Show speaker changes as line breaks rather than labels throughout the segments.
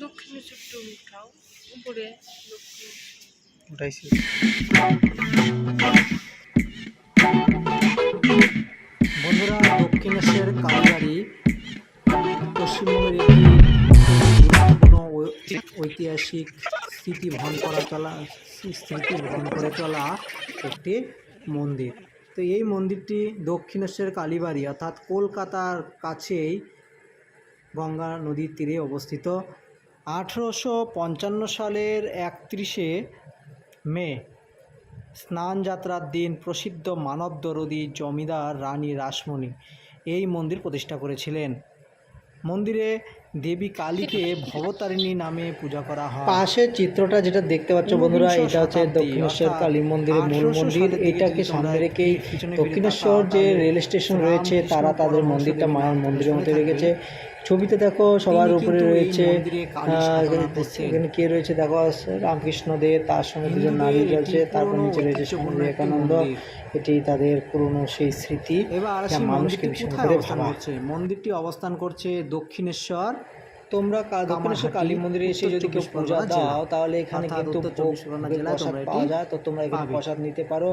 দক্ষিণেশ্বর একটু উঠাও উপরে
উঠাইছি। বন্ধুরা, দক্ষিণেশ্বর কালীবাড়ি পশ্চিমবঙ্গের একটি গুরুত্বপূর্ণ ঐতিহাসিক স্মৃতি বহন করে চলা একটি মন্দির। তো এই মন্দিরটি দক্ষিণেশ্বর কালীবাড়ি অর্থাৎ কলকাতার কাছেই গঙ্গা নদীর তীরে অবস্থিত। 1855 সালের 31শে মে স্নানযাত্রার দিন প্রসিদ্ধ মানবদরদী জমিদার রানী রাসমণি এই মন্দির প্রতিষ্ঠা করেছিলেন। মন্দিরে দেবী কালীকে ভবতারিণী নামে পূজা করা হয়। পাশের চিত্রটা যেটা দেখতে পাচ্ছ বন্ধুরা, এটা হচ্ছে দক্ষিণেশ্বর কালী মন্দিরের মূল মন্দির। এটাকে সামনে রেখেই দক্ষিণেশ্বর যে রেল স্টেশন রয়েছে তারা তাদের মন্দিরটা মায়ের মন্দিরের মধ্যে রেখেছে। ছবিতে দেখো সবার উপরে রয়েছে এখানে কে রয়েছে দেখো, রামকৃষ্ণ দেব, তার সঙ্গে দুজন নারী রয়েছে, তারপর নিচে রয়েছে স্বামী বিবেকানন্দ। এটি তাদের পুরনো সেই স্মৃতি। এবার মানুষকে ভীষণ করে ভাবা হচ্ছে। মন্দিরটি অবস্থান করছে দক্ষিণেশ্বর। তোমরা দক্ষিণেশ্বর কালী মন্দিরে এসে যদি কেউ পূজা দাও তাহলে এখানে কিন্তু প্রসাদ পাওয়া যায়। তো তোমরা এখানে প্রসাদ নিতে পারো।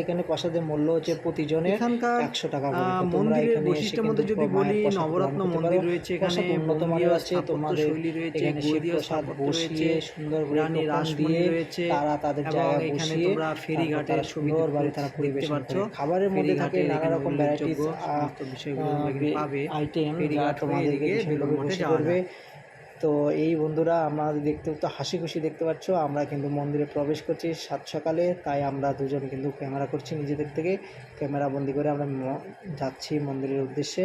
এখানে প্রসাদের মূল্য হচ্ছে প্রতিজনের 100 টাকা করে। মন্দিরের বৈশিষ্ট্যের মধ্যে যদি বলি, নবরত্ন মন্দির রয়েছে এখানে, উন্নত মানের আছে। তোমাদের এখানে শিব প্রসাদ বসিয়ে সুন্দর করে রানী দিয়ে তারা তাদের জায়গায় বসিয়ে ফেরিঘাটের সুন্দরভাবে তারা পরিবেশন করে। খাবারের মধ্যে থাকে নানা রকম ভ্যারাইটিস আইটেম তোমাদেরকে বসে করবে। তো এই বন্ধুরা, আমরা দেখতে তো হাসি খুশি দেখতে পাচ্ছ। আমরা কিন্তু মন্দিরে প্রবেশ করছি সাত সকালে, তাই আমরা দুজন কিন্তু ক্যামেরা করছি নিজেদের থেকে, ক্যামেরা বন্দি করে আমরা যাচ্ছি মন্দিরের উদ্দেশ্যে।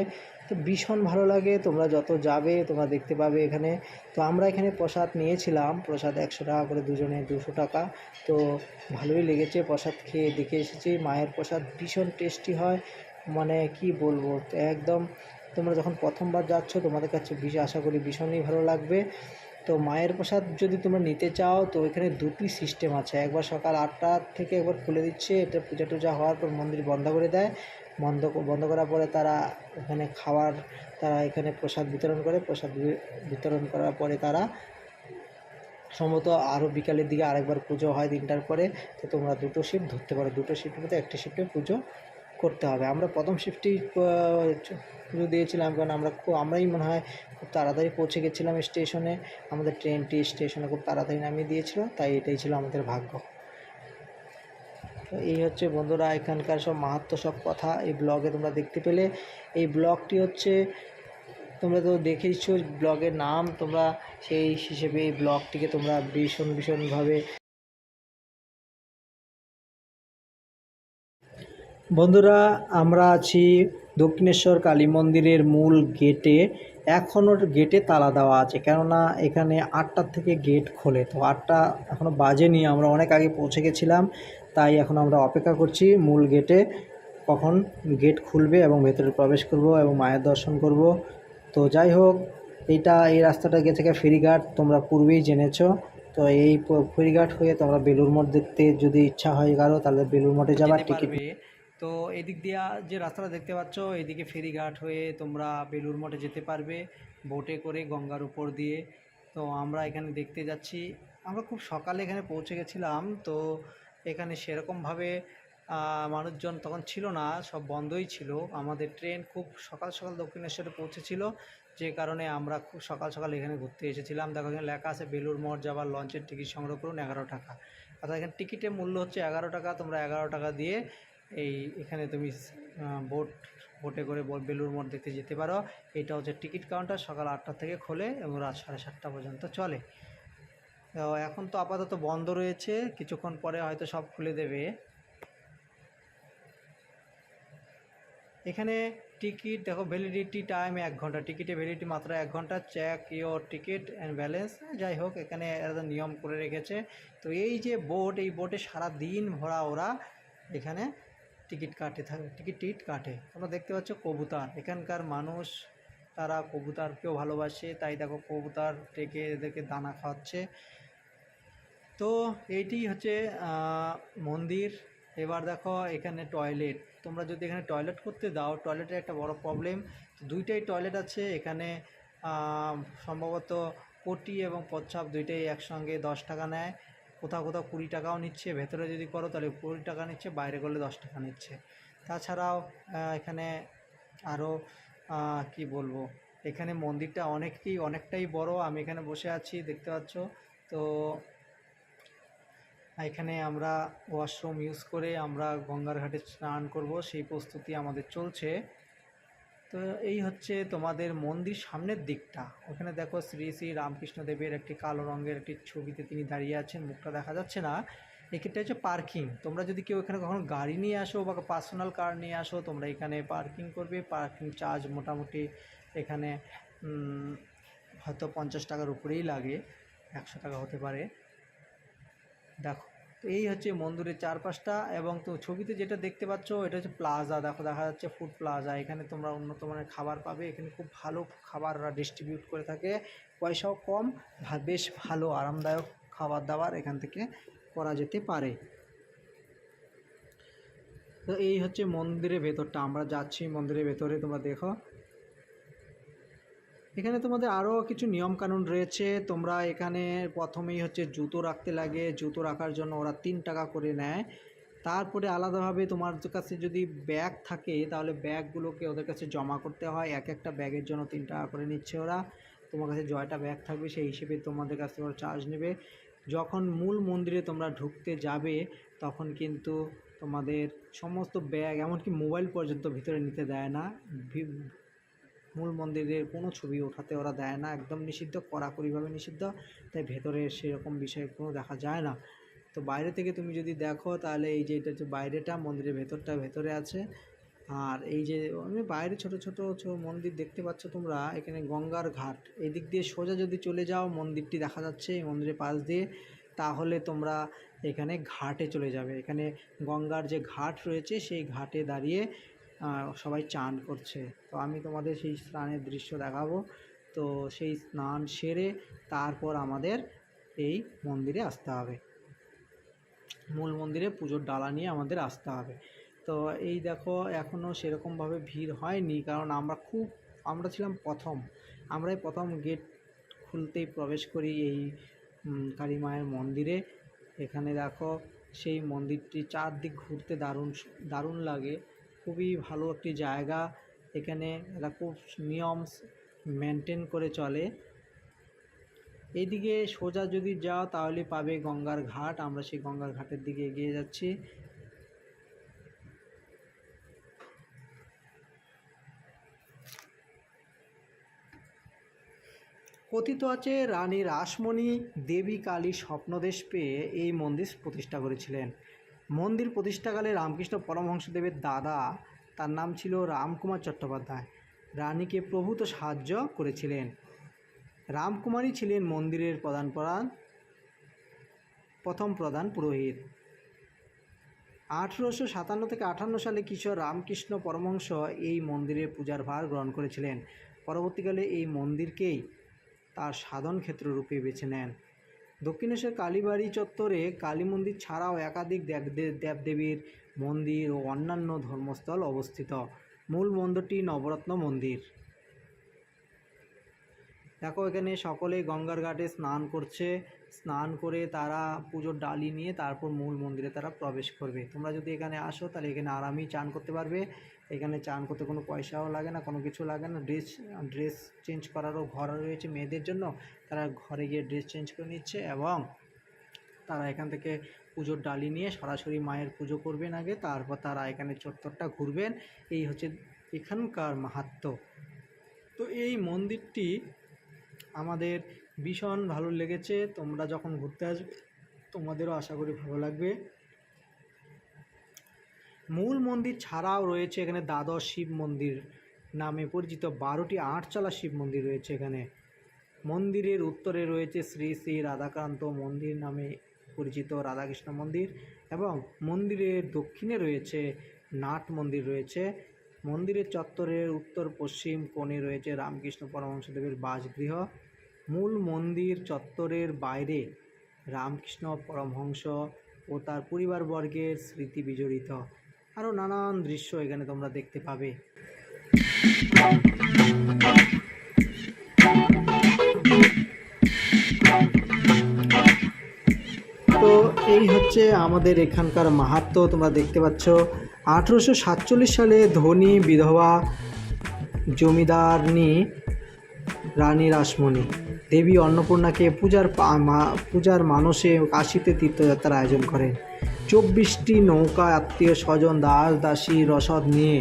তো ভীষণ ভালো লাগে, তোমরা যত যাবে তোমরা দেখতে পাবে এখানে। তো আমরা এখানে প্রসাদ নিয়েছিলাম, প্রসাদ 100 টাকা করে, দুজনে 200 টাকা। তো ভালোই লেগেছে, প্রসাদ খেয়ে দেখে এসেছি। মায়ের প্রসাদ ভীষণ টেস্টি হয়, মানে কি বলবো, একদম তোমরা যখন প্রথমবার যাচ্ছ তোমাদের কাছে আশা করি ভীষণই ভালো লাগবে। তো মায়ের প্রসাদ যদি তোমরা নিতে চাও তো এখানে দুটি সিস্টেম আছে। একবার সকাল 8টা থেকে একবার খুলে দিচ্ছে, এটা পূজা টুজা হওয়ার পর মন্দির বন্ধ করে দেয়। বন্ধ করার পরে তারা এখানে তারা এখানে প্রসাদ বিতরণ করে। প্রসাদ বিতরণ করার পরে তারা সম্ভবত আরও বিকালের দিকে আরেকবার পুজো হয় 3টার পরে। তো তোমরা দুটো শিফট ধরতে পারো, দুটো শিফটের মধ্যে একটা শিফটে পুজো করতে হবে। আমরা প্রথম শিফটেই পুজো দিয়েছিলাম, কারণ আমরাই মনে হয় খুব তাড়াতাড়ি পৌঁছে গেছিলাম স্টেশনে। আমাদের ট্রেনটি স্টেশনে খুব তাড়াতাড়ি নামিয়ে দিয়েছিল, তাই এটাই ছিল আমাদের ভাগ্য। তো এই হচ্ছে বন্ধুরা এখানকার সব মাহাত্ম্য, সব কথা এই ব্লগে তোমরা দেখতে পেলে। এই ব্লগটি হচ্ছে, তোমরা তো দেখেইছো ব্লগের নাম, তোমরা সেই হিসেবে এই ব্লগটিকে তোমরা ভীষণভাবে। বন্ধুরা, আমরা আছি দক্ষিণেশ্বর কালী মন্দিরের মূল গেটে। এখনও গেটে তালা দেওয়া আছে, কেননা এখানে 8টার থেকে গেট খোলে। তো 8টা এখনও বাজেনি, আমরা অনেক আগে পৌঁছে গেছিলাম, তাই এখন আমরা অপেক্ষা করছি মূল গেটে কখন গেট খুলবে এবং ভেতরে প্রবেশ করব এবং মায়ের দর্শন করব। তো যাই হোক, এই রাস্তাটা গিয়ে থেকে ফেরিঘাট তোমরা পূর্বেই জেনেছো। তো এই ফেরিঘাট হয়ে তোমরা বেলুড় মঠ দেখতে যদি ইচ্ছা হয় কারো, তাহলে বেলুড় মঠে যাবার টিকিট। তো এদিক দিয়ে যে রাস্তাটা দেখতে পাচ্ছ, এদিকে ফেরিঘাট হয়ে তোমরা বেলুড় মঠে যেতে পারবে বোটে করে গঙ্গার উপর দিয়ে। তো আমরা এখানে দেখতে যাচ্ছি। আমরা খুব সকালে এখানে পৌঁছে গেছিলাম। তো এখানে সেরকমভাবে মানুষজন তখন ছিল না, সব বন্ধই ছিল। আমাদের ট্রেন খুব সকাল দক্ষিণেশ্বরে পৌঁছেছিল, যে কারণে আমরা খুব সকাল এখানে ঘুরতে এসেছিলাম। দেখো এখানে লেখা আছে বেলুড় মঠ যাবার লঞ্চের টিকিট সংগ্রহ করুন 11 টাকা। অর্থাৎ এখানে টিকিটের মূল্য হচ্ছে 11 টাকা। তোমরা 11 টাকা দিয়ে এখানে তুমি বোটে করে বেলুড় মঠ দেখতে যেতে পারো। এটা হচ্ছে টিকিট কাউন্টার, সকাল 8টা থেকে খোলে এবং রাত 7:30 পর্যন্ত চলে। তো এখন তো আপাতত বন্ধ রয়েছে, কিছুক্ষণ পরে হয়তো সব খুলে দেবে। এখানে টিকিট দেখো, ভ্যালিডিটি টাইম 1 ঘন্টা, টিকিটের ভ্যালিডিটি মাত্র 1 ঘন্টা। Check your ticket and balance. যাই হোক, এখানে একটা নিয়ম করে রেখেছে। তো এই যে এই বোটে সারা দিন ভরা ওরা এখানে টিকিট কাটে। তোমরা দেখতে পাচ্ছ কবুতর, এখানকার মানুষ তারা কবুতরকেও ভালোবাসে, তাই দেখো কবুতর ডেকে এদেরকে দানা খাওয়াচ্ছে। তো এইটি হচ্ছে মন্দির। এবার দেখো এখানে টয়লেট, তোমরা যদি এখানে টয়লেট করতে দাও, টয়লেটের একটা বড় প্রবলেম। 2টাই টয়লেট আছে এখানে, সম্ভবত পটি এবং প্রস্রাব দুইটাই একসঙ্গে 10 টাকা নেয়, কোথাও কোথাও 20 টাকাও নিচ্ছে। ভেতরে যদি করো তাহলে 20 টাকা নিচ্ছে, বাইরে করলে 10 টাকা নিচ্ছে। তাছাড়াও এখানে আরও কি বলবো, এখানে মন্দিরটা অনেকটাই বড়। আমি এখানে বসে আছি, দেখতে পাচ্ছ। তো এখানে আমরা ওয়াশরুম ইউজ করে আমরা গঙ্গার ঘাটে স্নান করব, সেই প্রস্তুতি আমাদের চলছে। তো এই হচ্ছে তোমাদের মন্দির সামনের দিকটা। ওখানে দেখো শ্রী শ্রী রামকৃষ্ণ দেবের একটি কালো রঙের একটি ছবিতে তিনি দাঁড়িয়ে আছেন, মুখটা দেখা যাচ্ছে না। এক্ষেত্রে হচ্ছে পার্কিং। তোমরা যদি কেউ এখানে কখনো গাড়ি নিয়ে আসো বা পার্সোনাল কার নিয়ে আসো, তোমরা এখানে পার্কিং করবে। পার্কিং চার্জ মোটামুটি এখানে হয়তো 50 টাকার উপরেই লাগে, 100 টাকা হতে পারে। দেখো, তো এই হচ্ছে মন্দিরের চারপাশটা। এবং তো ছবিতে যেটা দেখতে পাচ্ছ এটা হচ্ছে প্লাজা। দেখো, দেখা যাচ্ছে ফুড প্লাজা। এখানে তোমরা উন্নত মানের খাবার পাবে। এখানে খুব ভালো খাবাররা ডিস্ট্রিবিউট করে থাকে, পয়সাও কম, বেশ ভালো আরামদায়ক খাবার দাবার এখান থেকে করা যেতে পারে। তো এই হচ্ছে মন্দিরের ভেতরটা, আমরা যাচ্ছি মন্দিরের ভেতরে। তোমরা দেখো, এখানে তোমাদের আরও কিছু নিয়মকানুন রয়েছে। তোমরা এখানে প্রথমেই হচ্ছে জুতো রাখতে লাগে, জুতো রাখার জন্য ওরা 3 টাকা করে নেয়। তারপরে আলাদাভাবে তোমার কাছে যদি ব্যাগ থাকে তাহলে ব্যাগগুলোকে ওদের কাছে জমা করতে হয়। একটা ব্যাগের জন্য 3 টাকা করে নিচ্ছে ওরা। তোমার কাছে জয়টা ব্যাগ থাকবে সেই হিসেবে তোমাদের কাছে ওরা চার্জ নেবে। যখন মূল মন্দিরে তোমরা ঢুকতে যাবে তখন কিন্তু তোমাদের সমস্ত ব্যাগ, এমনকি মোবাইল পর্যন্ত ভিতরে নিতে দেয় না। মূল মন্দিরের কোনো ছবি ওঠাতে ওরা দেয় না, একদম নিষিদ্ধ, কড়াকড়িভাবে নিষিদ্ধ। তাই ভেতরে সেরকম বিষয় কোনো দেখা যায় না। তো বাইরে থেকে তুমি যদি দেখো তাহলে এই যে এটা হচ্ছে বাইরেটা, মন্দিরের ভেতরটা ভেতরে আছে। আর এই যে বাইরে ছোট ছোট মন্দির দেখতে পাচ্ছ তোমরা, এখানে গঙ্গার ঘাট। এদিক দিয়ে সোজা যদি চলে যাও মন্দিরটি দেখা যাচ্ছে, এই মন্দিরের পাশ দিয়ে, তাহলে তোমরা এখানে ঘাটে চলে যাবে। এখানে গঙ্গার যে ঘাট রয়েছে সেই ঘাটে দাঁড়িয়ে সবাই চান করছে। তো আমি তোমাদের সেই স্নানের দৃশ্য দেখাবো। তো সেই স্নান সেরে তারপর আমাদের এই মন্দিরে আসতে হবে, মূল মন্দিরে পুজোর ডালা নিয়ে আমাদের আসতে হবে। তো এই দেখো, এখনও সেরকমভাবে ভিড় হয়নি, কারণ আমরা ছিলাম আমরাই প্রথম গেট খুলতেই প্রবেশ করি এই কালী মায়ের মন্দিরে। এখানে দেখো সেই মন্দিরটি চারদিক ঘুরতে দারুণ লাগে, খুবই ভালো একটি জায়গা। এখানে এরা খুব নিয়ম মেনটেন করে চলে। এইদিকে সোজা যদি যাও তাহলে পাবে গঙ্গার ঘাট। আমরা সেই গঙ্গার ঘাটের দিকে এগিয়ে যাচ্ছি। কথিত আছে রানী রাসমণি দেবী কালী স্বপ্নদেশ পেয়ে এই মন্দির প্রতিষ্ঠা করেছিলেন। মন্দির প্রতিষ্ঠাকালে রামকৃষ্ণ পরমহংসদেবের দাদা, তার নাম ছিল রামকুমার চট্টোপাধ্যায়, রানীকে প্রভূত সাহায্য করেছিলেন। রামকুমারই ছিলেন মন্দিরের প্রথম প্রধান পুরোহিত। 1857 থেকে 58 সালে কিশোর রামকৃষ্ণ পরমহংস এই মন্দিরের পূজার ভার গ্রহণ করেছিলেন। পরবর্তীকালে এই মন্দিরকেই তার সাধন ক্ষেত্র রূপে বেছে নেন। দক্ষিণেশ্বর কালীবাড়ি চত্বরে কালী মন্দির ছাড়াও একাধিক দেবদেবীর মন্দির ও অন্যান্য ধর্মস্থল অবস্থিত। মূল মন্দিরটি নবরত্ন মন্দির। দেখো, এখানে সকলে গঙ্গার ঘাটে স্নান করছে। স্নান করে তারা পুজোর ডালি নিয়ে তারপর মূল মন্দিরে তারা প্রবেশ করবে। তোমরা যদি এখানে আসো তাহলে এখানে আরামেই চান করতে পারবে। এখানে চান করতে কোনো পয়সাও লাগে না, কোনো কিছু লাগে না। ড্রেস চেঞ্জ করারও ঘর রয়েছে মেয়েদের জন্য, তারা ঘরে গিয়ে ড্রেস চেঞ্জ করে নিচ্ছে এবং তারা এখান থেকে পুজোর ডালি নিয়ে সরাসরি মায়ের পুজো করবেন আগে, তারপর তারা এখানে চত্বরটা ঘুরবেন। এই হচ্ছে এখানকার মাহাত্ম্য। তো এই মন্দিরটি আমাদের ভীষণ ভালো লেগেছে। তোমরা যখন ঘুরতে আসবে তোমাদেরও আশা করি ভালো লাগবে। মূল মন্দির ছাড়াও রয়েছে এখানে দ্বাদশ শিব মন্দির নামে পরিচিত 12টি আটচালা শিব মন্দির রয়েছে এখানে। মন্দিরের উত্তরে রয়েছে শ্রী শ্রী রাধাকান্ত মন্দির নামে পরিচিত রাধাকৃষ্ণ মন্দির এবং মন্দিরের দক্ষিণে রয়েছে নাট মন্দির রয়েছে। মন্দিরের চত্বরের উত্তর পশ্চিম কোণে রয়েছে রামকৃষ্ণ পরমহংসদেবের বাসগৃহ। মূল মন্দির চত্বরের বাইরে রামকৃষ্ণ পরমহংস ও তার পরিবারবর্গের স্মৃতি বিজড়িত আরও নানান দৃশ্য এখানে তোমরা দেখতে পাবে। এই হচ্ছে আমাদের এখানকার মাহাত্ম্য। তোমরা দেখতে পাচ্ছ 1847 সালে ধনী বিধবা জমিদারনি রানী রাসমণি দেবী অন্নপূর্ণাকে পূজার মানসে কাশীতে তীর্থযাত্রার আয়োজন করেন। 24টি নৌকা আত্মীয় স্বজন দাস দাসী রসদ নিয়ে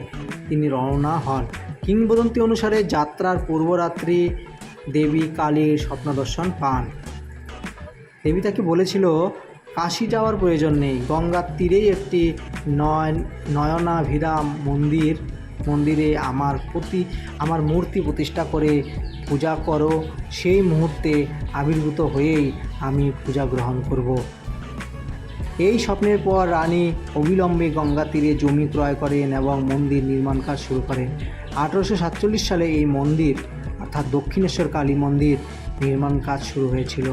তিনি রওনা হন। কিংবদন্তি অনুসারে যাত্রার পূর্বরাত্রি দেবী কালীর স্বপ্নদর্শন পান। দেবী তাকে বলেছিল কাশী যাওয়ার প্রয়োজন নেই, গঙ্গার তীরেই একটি নয়নাভিরাম মন্দিরে আমার মূর্তি প্রতিষ্ঠা করে পূজা করো, সেই মুহূর্তে আবির্ভূত হয়েই আমি পূজা গ্রহণ করব। এই স্বপ্নের পর রানী অবিলম্বে গঙ্গা তীরে জমি ক্রয় করেন এবং মন্দির নির্মাণ কাজ শুরু করেন। 1847 সালে এই মন্দির অর্থাৎ দক্ষিণেশ্বর কালী মন্দির নির্মাণ কাজ শুরু হয়েছিল।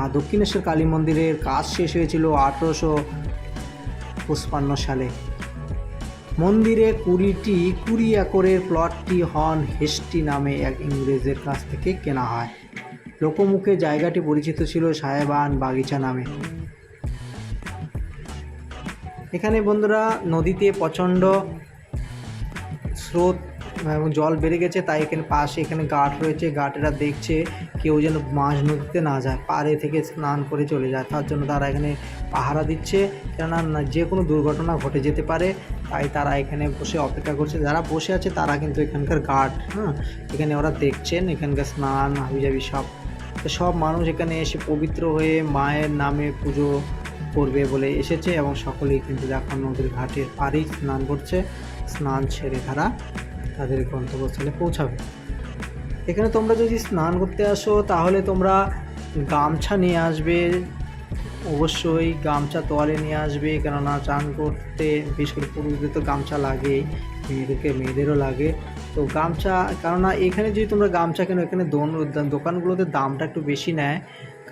আর দক্ষিণেশ্বর কালী মন্দিরের কাজ শেষ হয়েছিল 1855 সালে। মন্দিরে 20 একরের প্লটটি হন হেস্টি নামে এক ইংরেজের কাছ থেকে কেনা হয়। লোকমুখে জায়গাটি পরিচিত ছিল সাহেবান বাগিচা নামে। এখানে বন্ধুরা নদীতে প্রচণ্ড স্রোত এবং জল বেড়ে গেছে, তাই এখানে পাশে এখানে ঘাট রয়েছে। ঘাটেরা দেখছে কেউ যেন মাঝ নদীতে না যায়, পাড়ে থেকে স্নান করে চলে যায়, তার জন্য তারা এখানে পাহারা দিচ্ছে, কেননা যে কোনো দুর্ঘটনা ঘটে যেতে পারে, তাই তারা এখানে বসে অপেক্ষা করছে। যারা বসে আছে তারা কিন্তু এখানকার ঘাট এখানে ওরা দেখছেন, এখানকার স্নান হাবিজাবি সব মানুষ এখানে এসে পবিত্র হয়ে মায়ের নামে পুজো করবে বলে এসেছে এবং সকলেই কিন্তু এখন নদীর ঘাটের পাড়েই স্নান করছে। স্নান ছেড়ে তারা তাদের গন্তব্যস্থলে পৌঁছাবে। এখানে তোমরা যদি স্নান করতে আসো তাহলে তোমরা গামছা নিয়ে আসবে, অবশ্যই গামছা তোয়ালে নিয়ে আসবে, কেননা চান করতে বিশেষ করে পুরুষদের তো গামছা লাগেই, মেয়েদেরও লাগে। তো গামছা, কেননা এখানে যদি তোমরা গামছা কেন, এখানে দোকানগুলোতে দামটা একটু বেশি নেয়,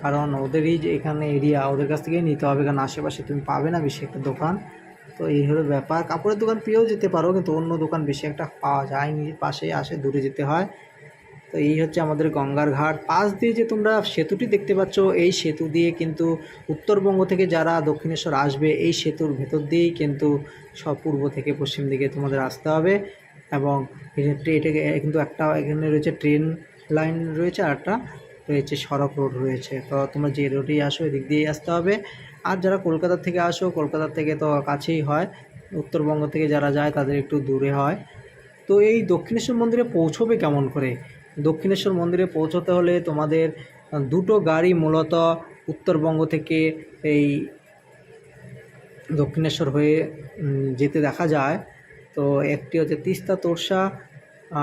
কারণ ওদেরই যে এখানে এরিয়া, ওদের কাছ থেকেই নিতে হবে, কারণ আশেপাশে তুমি পাবে না বেশি একটা দোকান। তো এই হলো ব্যাপার। কাপড়ের দোকান পেয়েও যেতে পারো, কিন্তু অন্য দোকান বেশি একটা পাওয়া যায় নিজের পাশেই আসে, দূরে যেতে হয়। তো এই হচ্ছে আমাদের গঙ্গার ঘাট। পাশ দিয়ে যে তোমরা সেতুটি দেখতে পাচ্ছ, এই সেতু দিয়ে কিন্তু উত্তরবঙ্গ থেকে যারা দক্ষিণেশ্বর আসবে এই সেতুর ভেতর দিয়েই কিন্তু সব পূর্ব থেকে পশ্চিম দিকে তোমাদের আসতে হবে। এবং এটাকে কিন্তু একটা এখানে রয়েছে ট্রেন লাইন রয়েছে, আর একটা রয়েছে সড়ক রোড রয়েছে। তো তোমরা যে রোডেই আসো এদিক দিয়েই আসতে হবে। আর যারা কলকাতা থেকে আসো, কলকাতা থেকে তো কাছেই হয়, উত্তরবঙ্গ থেকে যারা যায় তাদের একটু দূরে হয়। তো এই দক্ষিণেশ্বর মন্দিরে পৌঁছবে কেমন করে? দক্ষিণেশ্বর মন্দিরে পৌঁছতে হলে তোমাদের দুটো গাড়ি মূলত উত্তরবঙ্গ থেকে এই দক্ষিণেশ্বর হয়ে যেতে দেখা যায়। তো একটি হচ্ছে তিস্তা তোরসা,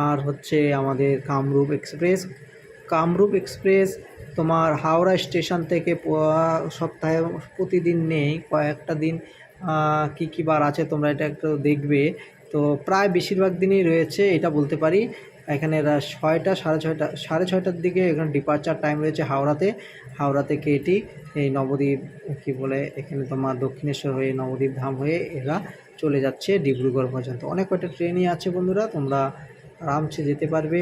আর হচ্ছে আমাদের কামরূপ এক্সপ্রেস তোমার হাওড়া স্টেশন থেকে সপ্তাহে প্রতিদিন নেই, কয়েকটা দিন কী বার আছে তোমরা এটা একটু দেখবে। তো প্রায় বেশিরভাগ দিনই রয়েছে এটা বলতে পারি। এখানে 6টা সাড়ে ছয়টার দিকে এখানে ডিপার্চার টাইম রয়েছে হাওড়া থেকে এটি এই নবদ্বীপ এখানে তোমার দক্ষিণেশ্বর হয়ে নবদ্বীপ ধাম হয়ে এরা চলে যাচ্ছে ডিব্রুগড় পর্যন্ত। অনেক কয়টা ট্রেনই আছে বন্ধুরা, তোমরা আরামসে যেতে পারবে।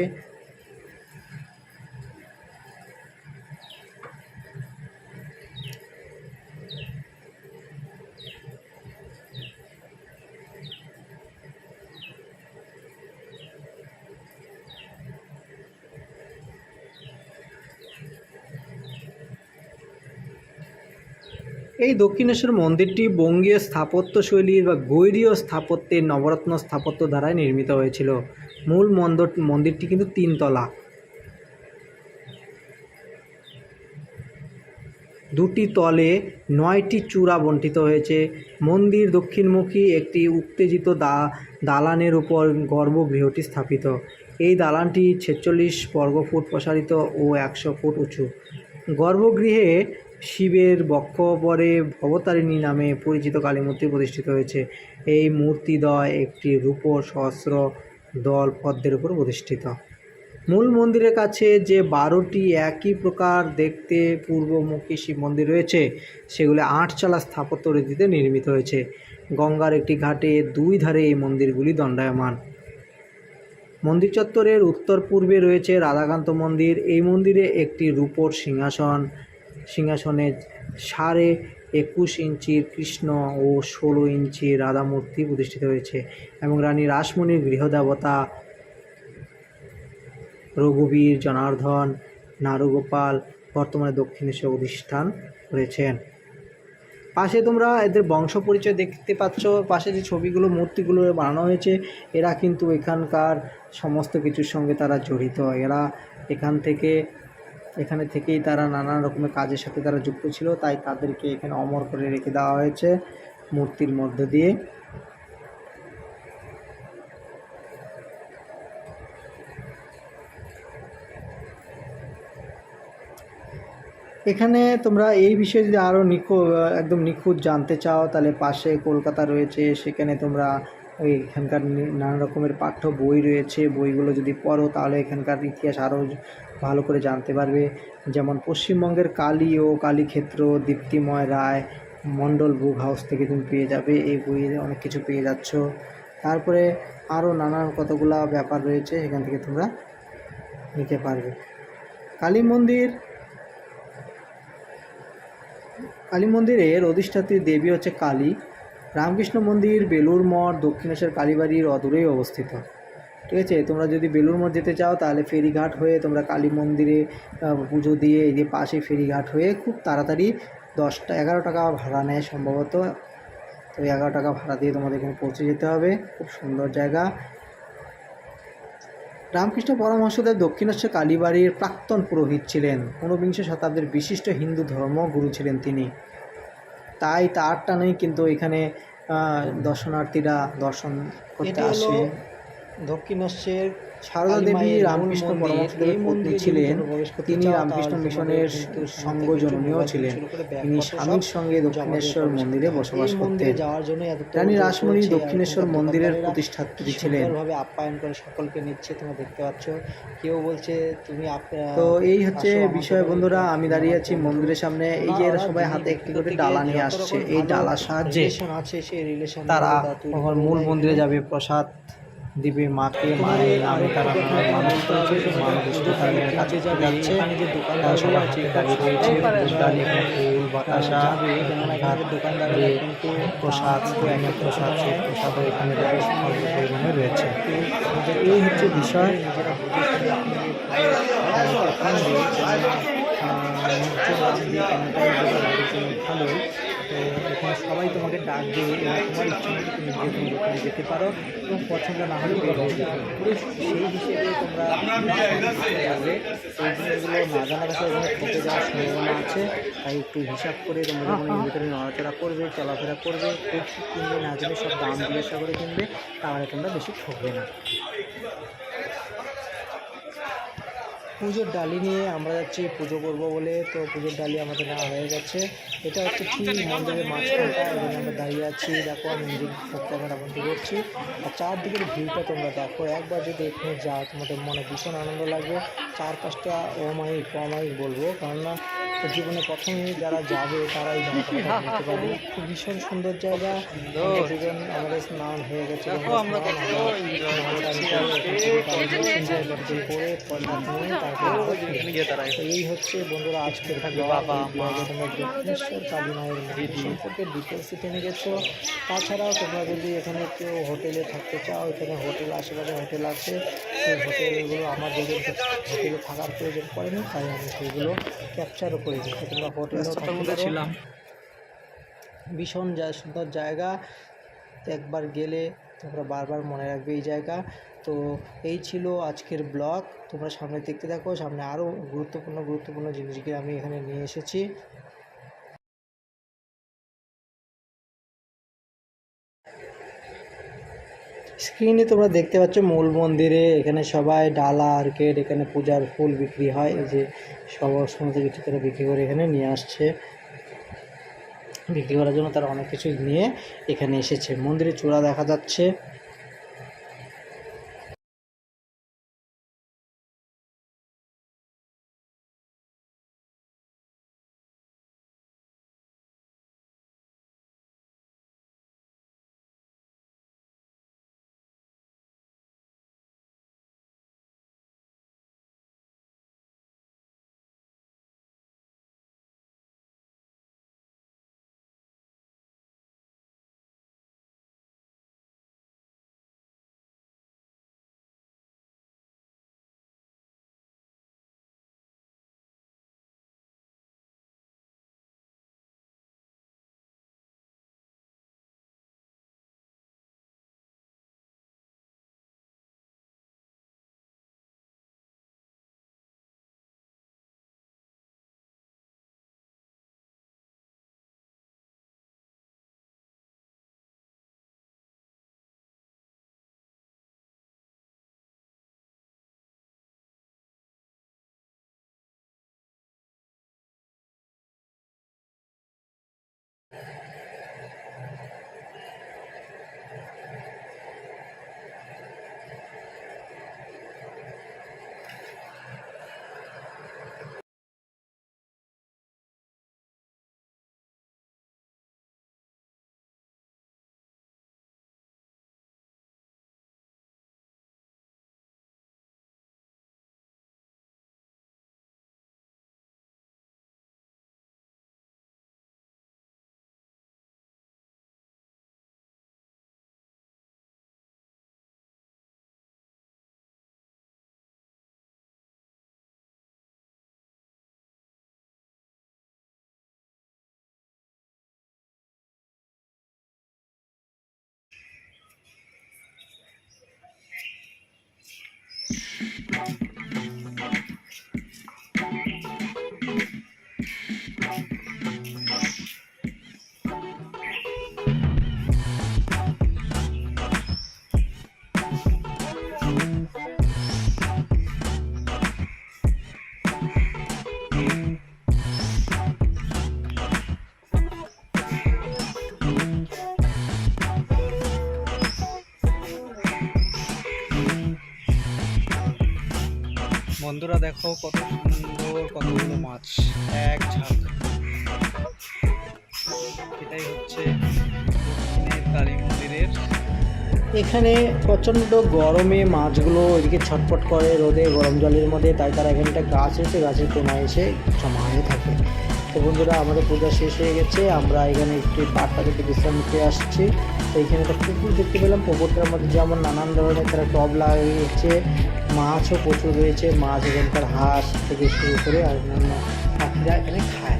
এই দক্ষিণেশ্বর মন্দিরটি বঙ্গীয় স্থাপত্যশৈলীর বা গৈরীয় স্থাপত্যের নবরত্ন স্থাপত্য দ্বারাই নির্মিত হয়েছিল। মূল মন্দিরটি কিন্তু 3 তলা, 2টি তলে 9টি চূড়া বণ্টিত হয়েছে। মন্দির দক্ষিণমুখী একটি উত্তেজিত দালানের উপর গর্ভগৃহটি স্থাপিত। এই দালানটি 46 বর্গফুট প্রসারিত ও 100 ফুট উঁচু। গর্ভগৃহে শিবের বক্ষপরে ভবতারিণী নামে পরিচিত কালীমূর্তি প্রতিষ্ঠিত হয়েছে। এই মূর্তিদ্বয় একটি রূপোর সহস্র দল পদ্মের উপর প্রতিষ্ঠিত। মূল মন্দিরের কাছে যে 12টি একই প্রকার দেখতে পূর্বমুখী শিব মন্দির রয়েছে, সেগুলি 8 চালা স্থাপত্য রীতিতে নির্মিত হয়েছে। গঙ্গার একটি ঘাটে 2 ধারে এই মন্দিরগুলি দণ্ডায়মান। মন্দির চত্বরের উত্তর পূর্বে রয়েছে রাধাকান্ত মন্দির। এই মন্দিরে একটি রূপোর সিংহাসনের সারে 21 ইঞ্চির কৃষ্ণ ও 16 ইঞ্চির রাধা মূর্তি প্রতিষ্ঠিত হয়েছে এবং রানী রাসমণির গৃহদেবতা রঘুবীর, জনার্দন, নারুগোপাল বর্তমানে দক্ষিণেশ্বর অধিষ্ঠান করেছেন। পাশে তোমরা এদের বংশ পরিচয় দেখতে পাচ্ছ, পাশে যে ছবিগুলো মূর্তিগুলো বানানো হয়েছে এরা কিন্তু এখানকার সমস্ত কিছুর সঙ্গে তারা জড়িত। এরা এখানে থেকেই তারা নানা রকমের কাজের সাথে তারা যুক্ত ছিল, তাই তাদেরকে এখানে অমর করে রেখে দেওয়া হয়েছে মূর্তির মধ্য দিয়ে। এখানে তোমরা এই বিষয়ে যদি আরও একদম নিখুঁত জানতে চাও তাহলে পাশে কলকাতা রয়েছে, সেখানে তোমরা এখানকার নানা রকমের পাঠ্য বই রয়েছে, বইগুলো যদি পড়ো তাহলে এখানকার ইতিহাস আরও ভালো করে জানতে পারবে। যেমন পশ্চিমবঙ্গের কালী ও কালীক্ষেত্র দীপ্তিময় রায় মণ্ডল বুক হাউস থেকে তুমি পেয়ে যাবে, এই বইয়ে অনেক কিছু পেয়ে যাচ্ছ। তারপরে আরও নানান কতগুলা ব্যাপার রয়েছে, এখান থেকে তোমরা নিতে পারবে। কালী মন্দিরের অধিষ্ঠাত্রী দেবী হচ্ছে কালী। রামকৃষ্ণ মন্দির বেলুর মঠ দক্ষিণেশ্বর কালীবাড়ির অদূরেই অবস্থিত। ঠিক আছে, তোমরা যদি বেলুর মঠ যেতে চাও তাহলে ফেরিঘাট হয়ে তোমরা কালী মন্দিরে পুজো দিয়ে এই যে পাশে ফেরিঘাট হয়ে খুব তাড়াতাড়ি 11 টাকা ভাড়া নেয় সম্ভবত, তো 11 টাকা ভাড়া দিয়ে তোমাদের এখানে পৌঁছে যেতে হবে। খুব সুন্দর জায়গা। রামকৃষ্ণ পরমহংসদেব দক্ষিণেশ্বর কালীবাড়ির প্রাক্তন পুরোহিত ছিলেন, 19বিংশ শতাব্দীর বিশিষ্ট হিন্দু ধর্মগুরু ছিলেন তিনি। তাই তার টানেই কিন্তু এখানে দর্শনার্থীরা দর্শন করতে আসে। দক্ষিণেশ্বর সারদা দেবী রামকৃষ্ণ পরমহংসদেবের পত্নী ছিলেন, তিনি রামকৃষ্ণ মিশনের সঙ্গজননীও ছিলেন। তিনি স্বামীর সঙ্গে দক্ষিণেশ্বর মন্দিরে বসবাস করতেন। রানী রাসমণি দক্ষিণেশ্বর মন্দিরের প্রতিষ্ঠাত্রী ছিলেন। আপ্যায়ন করে সকলকে নিচ্ছে, তোমরা দেখতে পাচ্ছ। কেউ বলছে তুমি তো এই হচ্ছে বিষয় বন্ধুরা। আমি দাঁড়িয়ে আছি মন্দিরের সামনে, এই যে এরা সবাই হাতে একটি করে ডালা নিয়ে আসছে, এই ডালার সাহায্যে তারা মূল মন্দিরে যাবে, প্রসাদ দিবে মাকে। মায়ের নামে তারা মানুষ করেছে, কাছে যাচ্ছে। সবাই হাতে দাঁড়িয়ে রয়েছে, ফুল বাতাসা দোকানদারে কিন্তু প্রসাদ সেই প্রসাদও এখানে বেশ অল্প পরিমাণে রয়েছে। এই হচ্ছে বিষয়। ভালোই, তো এখানে সবাই তোমাকে ডাক দিয়ে তোমার ইচ্ছা মতো তুমি যে কোনো দোকানে যেতে পারো এবং পছন্দ না হলে বের হয়ে যেতে পারো। সেই হিসেবে তোমরা যাবে, এই জিনিসগুলো না জানার কাছে এখানে ঠকে যাওয়ার সম্ভাবনা আছে, তাই একটু হিসাব করে তোমরা যখন এর ভিতরে নড়াচড়া করবে, চলাফেরা করবে, একটু কিনবে না জেনে সব দাম জিজ্ঞাসা করে কিনবে, তাহলে তোমরা বেশি ঠকবে না। পুজোর ডালি নিয়ে আমরা যাচ্ছি পুজো করব বলে, তো পুজোর ডালি আমাদের নেওয়া হয়ে গেছে। এটা হচ্ছে ঠিক মন্দিরের মাঝখানটা, এখানে আমরা দাঁড়িয়ে আছি। দেখো আমি নিজের ক্যামেরা বন্ধ করছি, আর চারদিকের ভিউটা তোমরা দেখো। একবার যদি এখানে যাও তোমাদের মনে ভীষণ আনন্দ লাগবে। চারপাশটা অমায়িক বলবো, কেননা জীবনে প্রথমে যারা যাবে তারাই বলতে পারবে। ভীষণ সুন্দর জায়গা। দুজন আমাদের স্নান হয়ে গেছে, এই হচ্ছে বন্ধুরা আজকে দক্ষিণেশ্বর কালী মায়ের সম্পর্কে ডিটেলস জেনে গেছো। তাছাড়াও তোমরা যদি এখানে কেউ হোটেলে থাকতে চাও, এখানে হোটেল আশেপাশে হোটেল আছে, সেই হোটেলগুলো আমার যদি হোটেলে থাকার প্রয়োজন পড়েনি, তাই আমি সেইগুলো ক্যাপচারও করে দিচ্ছি। তোমরা হোটেলে ছিলাম। ভীষণ সুন্দর জায়গা, একবার গেলে তোমরা বারবার মনে রাখবে এই জায়গা। তো এই ছিল আজকের ব্লগ। তোমরা সামনে দেখতে থাকো, সামনে আরও গুরুত্বপূর্ণ জিনিসগুলো আমি এখানে নিয়ে এসেছি। স্ক্রিনে তোমরা দেখতে পাচ্ছ মূল মন্দিরে এখানে সবাই ডালা আর্কেড, এখানে পূজার ফুল বিক্রি হয়, এই যে সমস্ত কিছু তারা বিক্রি করে এখানে নিয়ে আসছে। বিক্রি করার জন্য তারা অনেক কিছু নিয়ে এখানে এসেছে। মন্দিরের চূড়া দেখা যাচ্ছে। বন্ধুরা দেখো কত সুন্দর কতগুলো মাছ এক ঝাঁক। এটাই হচ্ছে দক্ষিণের কালী মন্দিরের। এখানে প্রচণ্ড গরমে মাছগুলো ওইদিকে ছটফট করে রোদে গরম জলের মধ্যে, তাই তারা এখানে একটা গাছ এসে গাছের কোনায় এসে জমা হয়ে থাকে। তো বন্ধুরা আমাদের পূজা শেষ হয়ে গেছে, আমরা এখানে একটু পাটটা থেকে বিশ্রাম নিতে আসছি। তো এখানে একটা পুকুর দেখতে পেলাম, পুকুরটার মধ্যে যেমন নানান ধরনের তারা টব লাগিয়েছে, মাছও প্রচুর রয়েছে। মাছ এখানকার হাঁস থেকে শুরু করে আর অন্যান্য পাখিরা এখানে খায়।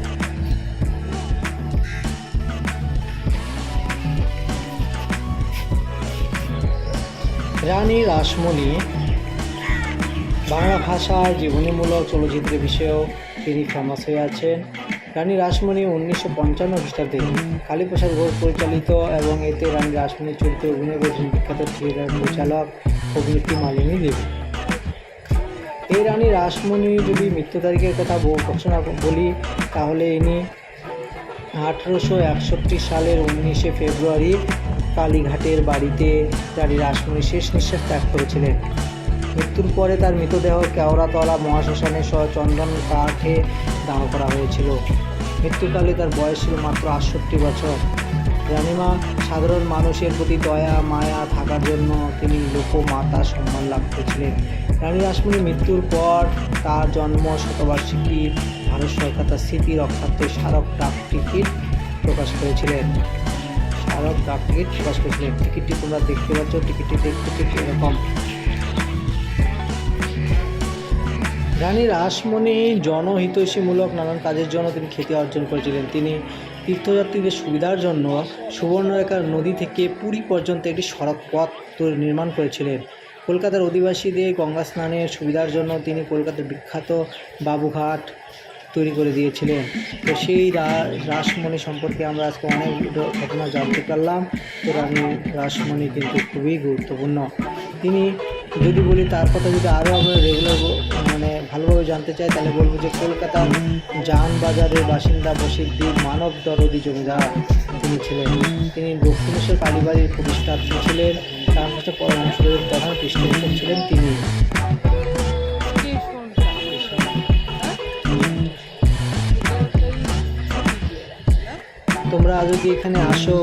রানী রাসমণি বাংলা ভাষার জীবনীমূলক চলচ্চিত্রের বিষয়েও তিনি ফেমাস হয়ে আছেন। রানী রাসমণি 1955 খ্রিস্টাব্দে কালীপ্রসাদ ঘোষ পরিচালিত এবং এতে রানী রাসমণির চরিত্রে অভিনয় করেছেন বিখ্যাত থিয়েটার পরিচালক অভিনেত্রী মালিনী দেবী। এই রানী রাসমণি যদি মৃত্যু তারিখের কথা ঘোষণা বলি তাহলে ইনি 1861 সালের 19শে ফেব্রুয়ারি কালীঘাটের বাড়িতে রানী রাসমণি শেষ নিঃশ্বাস ত্যাগ করেছিলেন। মৃত্যুর পরে তার মৃতদেহ কেওড়াতলা মহাশ্মশানে সহ চন্দন কাঠে দাহ করা হয়েছিল। মৃত্যুকালে তার বয়স ছিল মাত্র 68 বছর। রানীমা সাধারণ মানুষের প্রতি দয়া মায়া থাকার জন্য তিনি লোকমাতা সম্মান লাভ করেছিলেন। রানী রাসমণির মৃত্যুর পর তার জন্ম শতবার্ষিকী ভারত সরকার তার স্মৃতি রক্ষার্থে স্মারক ডাক টিকিট প্রকাশ করেছিলেন। টিকিটটি তোমরা দেখতে পাচ্ছ, টিকিটটি দেখতে ঠিক এরকম। রানী রাসমণি জনহিতৈষীমূলক নানান কাজের জন্য তিনি খ্যাতি অর্জন করেছিলেন। তিনি তীর্থযাত্রীদের সুবিধার জন্য সুবর্ণরেখা নদী থেকে পুরী পর্যন্ত একটি সড়ক পথ নির্মাণ করেছিলেন। কলকাতার অধিবাসীদের গঙ্গা স্নানের সুবিধার জন্য তিনি কলকাতার বিখ্যাত বাবুঘাট তৈরি করে দিয়েছিলেন। তো সেই রাসমণি সম্পর্কে আমরা আজকে অনেক ঘটনা জানতে পারলাম। তো রানী রাসমণি কিন্তু খুবই গুরুত্বপূর্ণ। তিনি যদি বলি তার কথা যদি আরও আমরা রেগুলার ভালোভাবে জানতে চাই তাহলে বলবো যে কলকাতার জানবাজারের বাসিন্দা বসিদ্দির মানব দরদি জমিদার তিনি ছিলেন। তিনি দক্ষিণেশ্বর কালীবাড়ির প্রতিষ্ঠাত্রী ছিলেন। তার মধ্যে পরমহংসদেবের প্রধান পৃষ্ঠপোষক ছিলেন তিনি। তোমরা যদি এখানে আসো